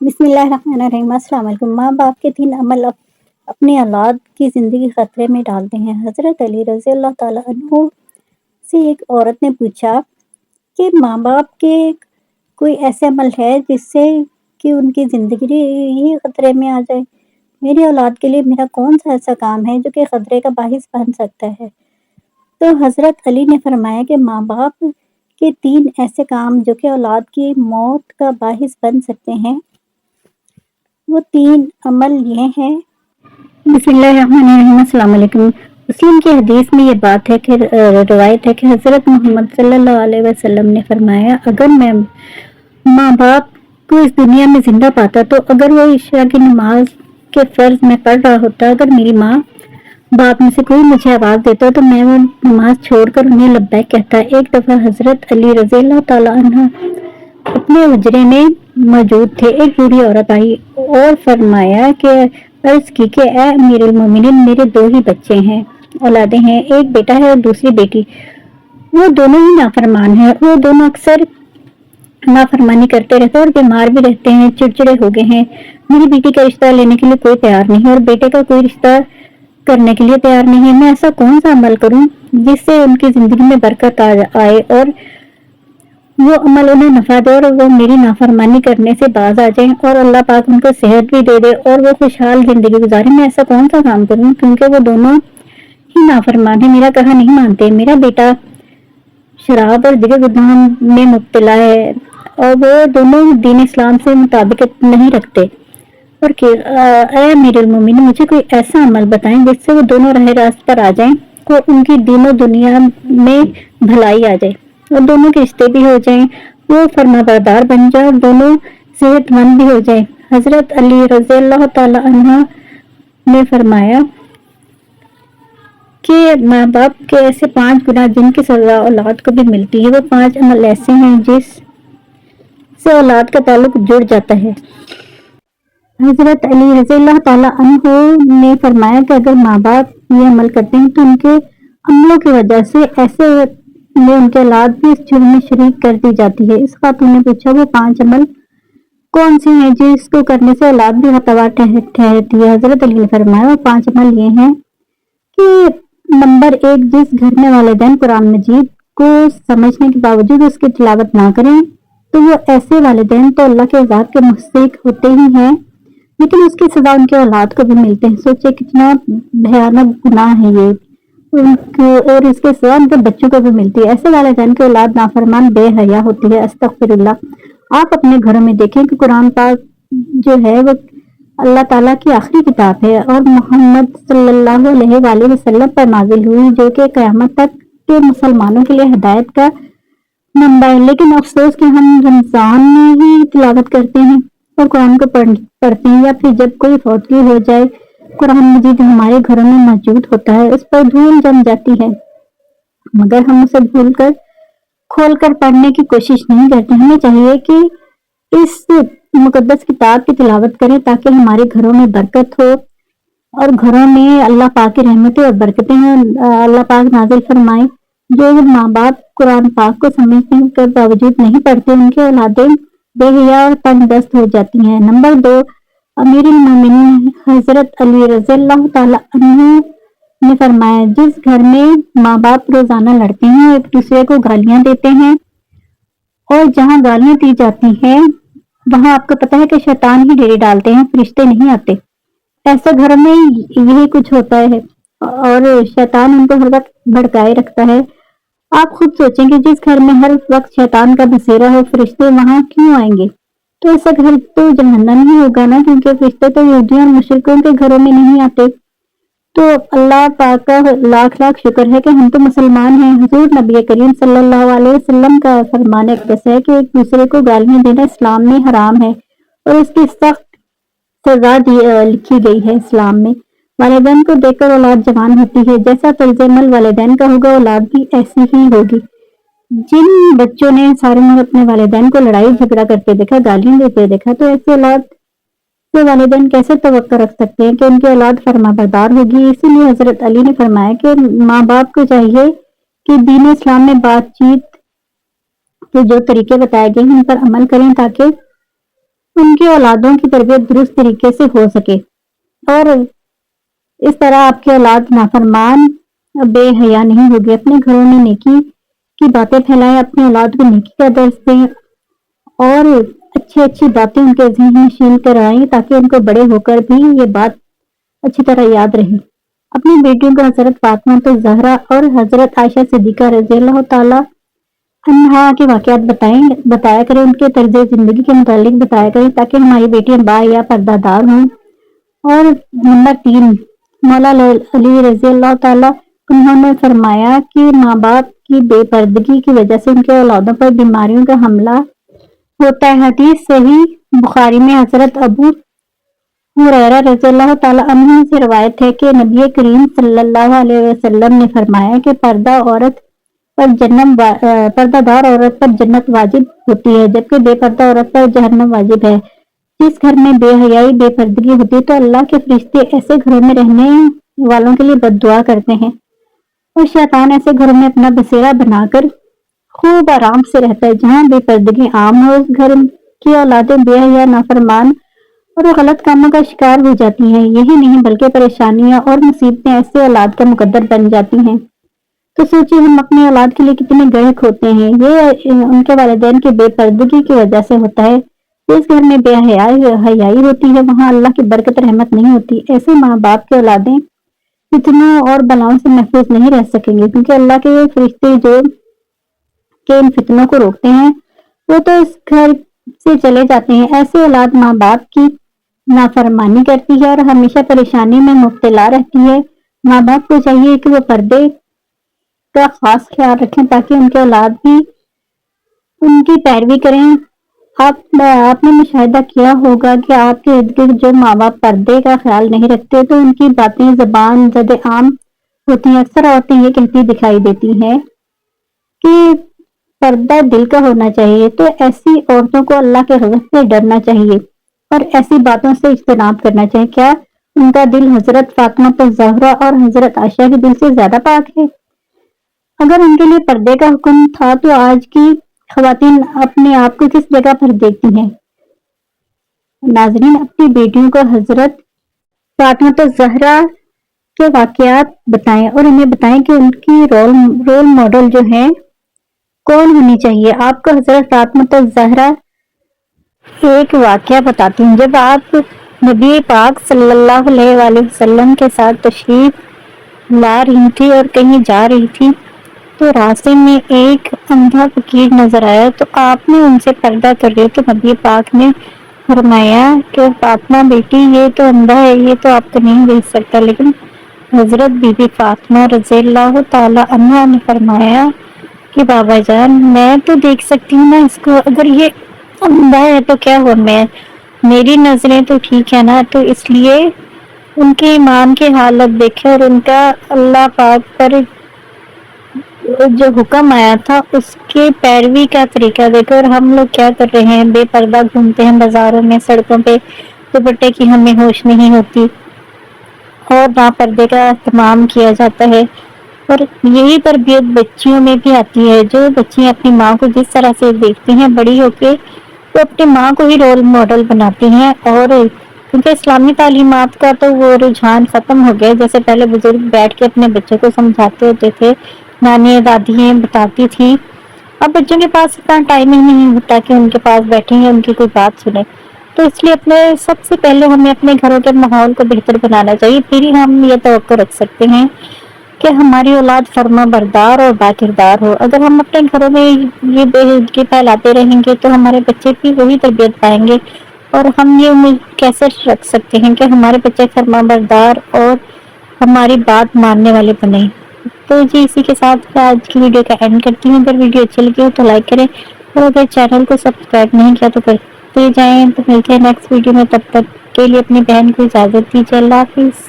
بسم اللہ الرحمن الرحیم۔ السلام علیکم۔ ماں باپ کے 3 عمل اپنی اولاد کی زندگی خطرے میں ڈالتے ہیں۔ حضرت علی رضی اللہ تعالیٰ عنہ سے ایک عورت نے پوچھا کہ ماں باپ کے کوئی ایسے عمل ہے جس سے کہ ان کی زندگی ہی خطرے میں آ جائے؟ میری اولاد کے لیے میرا کون سا ایسا کام ہے جو کہ خطرے کا باعث بن سکتا ہے؟ تو حضرت علی نے فرمایا کہ ماں باپ کے 3 ایسے کام جو کہ اولاد کی موت کا باعث بن سکتے ہیں، وہ 3 عمل یہ ہیں۔ بسم اللہ الرحمن الرحیم۔ السلام علیکم۔ مسلم کی حدیث میں یہ بات ہے کہ روایت ہے کہ حضرت محمد صلی اللہ علیہ وسلم نے فرمایا، اگر میں ماں باپ کو اس دنیا میں زندہ پاتا تو اگر وہ عشاء کی نماز کے فرض میں پڑھ رہا ہوتا، اگر میری ماں باپ میں سے کوئی مجھے آواز دیتا تو میں وہ نماز چھوڑ کر انہیں لبیک کہتا۔ ایک دفعہ حضرت علی رضی اللہ تعالیٰ عنہ اپنے حجرے میں موجود تھے۔ ایک بوڑھی عورت آئی اور فرمایا کہ عرض کی کہ اے امیر المومنین، میرے 2 ہی بچے ہیں، اولادیں ہیں، ایک بیٹا ہے اور دوسری بیٹی۔ وہ دونوں ہی نافرمان ہیں، وہ دونوں اکثر نافرمانی کرتے رہتے اور بیمار بھی رہتے ہیں، چڑچڑے ہو گئے ہیں۔ میری بیٹی کا رشتہ لینے کے لیے کوئی تیار نہیں اور بیٹے کا کوئی رشتہ کرنے کے لیے تیار نہیں ہے۔ میں ایسا کون سا عمل کروں جس سے ان کی زندگی میں برکت آئے اور وہ عمل انہیں نفع دے اور وہ میری نافرمانی کرنے سے باز آ جائیں اور اللہ پاک ان کو صحت بھی دے دے اور وہ خوشحال زندگی گزارے؟ میں ایسا کون سا کام کروں کیونکہ وہ دونوں ہی نافرمان ہیں، میرا کہا نہیں مانتے، میرا بیٹا شراب اور دیگر گناہوں میں مبتلا ہے اور وہ دونوں دین اسلام سے مطابقت نہیں رکھتے، اور کہ اے امیر المومنین، مجھے کوئی ایسا عمل بتائیں جس سے وہ دونوں راہ راست پر آ جائیں اور ان کی دین و دنیا میں بھلائی آ جائے اور دونوں کے رشتے بھی ہو جائیں، وہ فرما بردار بن جائے اور دونوں صحت مند بھی ہو جائیں۔ حضرت علی رضی اللہ تعالیٰ عنہ نے فرمایا کہ ماں باپ کے ایسے 5 گناہ جن کی سزا اولاد کو بھی ملتی ہے، وہ 5 عمل ایسے ہیں جس سے اولاد کا تعلق جڑ جاتا ہے۔ حضرت علی رضی اللہ تعالیٰ عنہ نے فرمایا کہ اگر ماں باپ یہ عمل کرتے ہیں تو ان کے عملوں کی وجہ سے ایسے میں ان کے اولاد بھی اس جرم میں شریک کر دی جاتی ہے۔ اس خاتون نے پوچھا وہ 5 عمل کون سے ہیں جس کو کرنے سے اولاد بھی ہتوار ٹھہرتی ہے؟ حضرت علی نے فرمایا وہ 5 عمل یہ ہیں کہ نمبر 1، جس گھر میں والدین قرآن مجید کو سمجھنے کے باوجود اس کی تلاوت نہ کریں تو وہ ایسے والدین تو اللہ کے عذاب کے مستحق ہوتے ہی ہیں، لیکن اس کی سزا ان کے اولاد کو بھی ملتے ہیں۔ سوچے کتنا بھیانک گناہ ہے یہ، اور اس کے سزا ان کے بچوں کو بھی ملتی ہے۔ ایسے والدین کی اولاد نافرمان بے حیا ہوتی ہے۔ استغفر اللہ۔ آپ اپنے گھروں میں دیکھیں کہ قرآن پاک جو ہے وہ اللہ تعالیٰ کی آخری کتاب ہے اور محمد صلی اللہ علیہ وآلہ وسلم پر نازل ہوئی، جو کہ قیامت تک کے مسلمانوں کے لیے ہدایت کا منبع ہے، لیکن افسوس کہ ہم رمضان میں ہی تلاوت کرتے ہیں اور قرآن کو پڑھتے ہیں، یا پھر جب کوئی فوتگی ہو جائے قرآن مجید ہمارے گھروں میں موجود ہوتا ہے، اس پر دھول جم جاتی ہے مگر ہم اسے کھول کر پڑھنے کی کوشش نہیں کرتے۔ ہمیں چاہیے کہ اس مقدس کتاب کی تلاوت کریں تاکہ ہمارے گھروں میں برکت ہو اور گھروں میں اللہ پاک کی رحمتیں اور برکتیں ہیں۔ اللہ پاک نازل فرمائے جو ماں باپ قرآن پاک کو سمجھنے کے باوجود نہیں پڑھتے ان کی اولادیں بے حیا اور تنگ دست ہو جاتی ہیں۔ نمبر 2، امیر المومنین حضرت علی رضی اللہ تعالیٰ عنہ نے فرمایا جس گھر میں ماں باپ روزانہ لڑتے ہیں اور ایک دوسرے کو گالیاں دیتے ہیں، اور جہاں گالیاں دی جاتی ہیں وہاں آپ کو پتہ ہے کہ شیطان ہی ڈیرے ڈالتے ہیں، فرشتے نہیں آتے۔ ایسے گھر میں یہی کچھ ہوتا ہے اور شیطان ان کو ہر وقت بھڑکائے رکھتا ہے۔ آپ خود سوچیں کہ جس گھر میں ہر وقت شیطان کا بسیرا ہو، فرشتے وہاں کیوں آئیں گے؟ تو ایسا گھر تو جہنم ہی ہوگا نا، کیونکہ فرشتے تو یہودیوں اور مشرکوں کے گھروں میں نہیں آتے۔ تو اللہ پاک کا لاکھ لاکھ شکر ہے کہ ہم تو مسلمان ہیں۔ حضور نبی کریم صلی اللہ علیہ وسلم کا فرمان اقدس ہے کہ ایک دوسرے کو گالیاں دینا اسلام میں حرام ہے اور اس کی سخت سزا لکھی گئی ہے اسلام میں۔ والدین کو دیکھ کر اولاد جوان ہوتی ہے، جیسا طرز عمل والدین کا ہوگا اولاد بھی ایسی ہی ہوگی۔ جن بچوں نے سارے عمر اپنے والدین کو لڑائی جھگڑا کرتے دیکھا، گالیاں دیتے دیکھا، تو ایسے اولاد سے والدین کیسے توقع رکھ سکتے ہیں کہ ان کی اولاد فرما بردار ہوگی؟ اسی لیے حضرت علی نے فرمایا کہ ماں باپ کو چاہیے کہ دین اسلام میں بات چیت کے جو طریقے بتائے گئے ہیں ان پر عمل کریں تاکہ ان کی اولادوں کی تربیت درست طریقے سے ہو سکے، اور اس طرح آپ کی اولاد نافرمان بے حیا نہیں ہوگی۔ اپنے گھروں میں نیکی کی باتیں پھیلائیں، اپنی اولاد کو نیکی کا درس دیں اور اچھی اچھی باتیں ان کے ذہن میں نشین کرائیں تاکہ ان کو بڑے ہو کر بھی یہ بات اچھی طرح یاد رہے۔ اپنی بیٹیوں کو حضرت فاطمہ زہرا اور حضرت عائشہ صدیقہ رضی اللہ تعالیٰ عنہا کے واقعات بتایا کریں، ان کے طرز زندگی کے متعلق بتایا کریں تاکہ ہماری بیٹیاں باحیا پردہ دار ہوں۔ اور نمبر 3، مولا علی رضی اللہ تعالیٰ انہوں نے فرمایا کہ ماں باپ کی بے پردگی کی وجہ سے ان کے اولادوں پر بیماریوں کا حملہ ہوتا ہے۔ حدیث صحیح بخاری میں حضرت ابو ہریرہ رضی اللہ تعالیٰ عنہ سے روایت ہے کہ نبی کریم صلی اللہ علیہ وسلم نے فرمایا کہ پردہ دار عورت پر جنت واجب ہوتی ہے جبکہ بے پردہ عورت پر جہنم واجب ہے۔ جس گھر میں بے حیائی بے پردگی ہوتی ہے تو اللہ کے فرشتے ایسے گھروں میں رہنے والوں کے لیے بد دعا کرتے ہیں، اور شیطان ایسے گھروں میں اپنا بسیرا بنا کر خوب آرام سے رہتا ہے۔ جہاں بے پردگی عام ہو، اس گھر کی اولادیں بے حیا، نافرمان اور غلط کاموں کا شکار ہو جاتی ہیں۔ یہی نہیں بلکہ پریشانیاں اور مصیبتیں ایسے اولاد کا مقدر بن جاتی ہیں۔ تو سوچئے ہم اپنی اولاد کے لیے کتنے گرہک ہوتے ہیں۔ یہ ان کے والدین کی بے پردگی کی وجہ سے ہوتا ہے۔ جس گھر میں بے حیائی ہوتی ہے وہاں اللہ کی برکت رحمت نہیں ہوتی۔ ایسے ماں باپ کی اولادیں فتنوں اور بلاؤں سے محفوظ نہیں رہ سکیں گے، کیونکہ اللہ کے فرشتے جو کہ ان فتنوں کو روکتے ہیں وہ تو اس گھر سے چلے جاتے ہیں۔ ایسے اولاد ماں باپ کی نافرمانی کرتی ہے اور ہمیشہ پریشانی میں مبتلا رہتی ہے۔ ماں باپ کو چاہیے کہ وہ پردے کا خاص خیال رکھیں تاکہ ان کے اولاد بھی ان کی پیروی کریں۔ آپ نے مشاہدہ کیا ہوگا کہ آپ کے ارد گرد جو ماں باپ پردے کا خیال نہیں رکھتے تو ان کی باتیں زبان زد عام ہوتی ہیں۔ اکثر عورتیں یہ کہتی دکھائی دیتی ہیں کہ پردہ دل کا ہونا چاہیے، تو ایسی عورتوں کو اللہ کے غضب سے ڈرنا چاہیے اور ایسی باتوں سے اجتناب کرنا چاہیے۔ کیا ان کا دل حضرت فاطمہ زہرا اور حضرت عائشہ کے دل سے زیادہ پاک ہے؟ اگر ان کے لیے پردے کا حکم تھا تو آج کی خواتین اپنے آپ کو کس جگہ پر دیکھتی ہیں؟ ناظرین، اپنی بیٹیوں کو حضرت فاطمہ زہرا کے واقعات بتائیں اور انہیں بتائیں کہ ان کی رول ماڈل جو ہیں کون ہونی چاہیے۔ آپ کو حضرت فاطمہ زہرا ایک واقعہ بتاتی ہوں۔ جب آپ نبی پاک صلی اللہ علیہ وآلہ وسلم کے ساتھ تشریف لا رہی تھی اور کہیں جا رہی تھی تو راستے میں ایک اندھا فقیر نظر آیا، تو آپ نے ان سے پردہ کر لیا تو نبی پاک نے فرمایا کہ فاطمہ بیٹی یہ تو اندھا ہے، یہ تو آپ کو نہیں دیکھ سکتا، لیکن حضرت بی بی فاطمہ رضی اللہ تعالی عنہا نے فرمایا کہ بابا جان میں تو دیکھ سکتی ہوں نا اس کو، اگر یہ اندھا ہے تو کیا ہوا، میری نظریں تو ٹھیک ہے نا۔ تو اس لیے ان کے ایمان کی حالت دیکھے اور ان کا اللہ پاک پر جو حکم آیا تھا اس کے پیروی کا طریقہ دیکھو، اور ہم لوگ کیا کر رہے ہیں، بے پردہ گھومتے ہیں بازاروں میں، سڑکوں پہ، دوپٹے کی ہمیں ہوش نہیں ہوتی اور نہ پردے کا اہتمام کیا جاتا ہے۔ اور یہی تربیت بچیوں میں بھی آتی ہے، جو بچیاں اپنی ماں کو جس طرح سے دیکھتی ہیں بڑی ہو کے وہ اپنی ماں کو ہی رول ماڈل بناتی ہیں۔ اور کیونکہ اسلامی تعلیمات کا تو وہ رجحان ختم ہو گیا، جیسے پہلے بزرگ بیٹھ کے اپنے بچوں کو سمجھاتے ہوتے تھے، نانی دادیاں بتاتی تھی، اب بچوں کے پاس اتنا ٹائم ہی نہیں ہوتا کہ ان کے پاس بیٹھیں یا ان کی کوئی بات سنیں۔ تو اس لیے سب سے پہلے ہمیں اپنے گھروں کے ماحول کو بہتر بنانا چاہیے، پھر ہی ہم یہ توقع رکھ سکتے ہیں کہ ہماری اولاد فرما بردار اور باکردار ہو۔ اگر ہم اپنے گھروں میں یہ بے حیائی پھیلاتے رہیں گے تو ہمارے بچے بھی وہی تربیت پائیں گے، اور ہم یہ امید کیسے رکھ سکتے ہیں کہ ہمارے بچے فرما بردار اور ہماری بات ماننے والے بنے۔ تو جی اسی کے ساتھ آج کی ویڈیو کا اینڈ کرتی ہوں۔ اگر ویڈیو اچھی لگی ہو تو لائک کریں اور اگر چینل کو سبسکرائب نہیں کیا تو کرتے جائیں۔ تو ملتے ہیں نیکسٹ ویڈیو میں، تب تک کے لیے اپنی بہن کو اجازت دیجیے۔ اللہ حافظ۔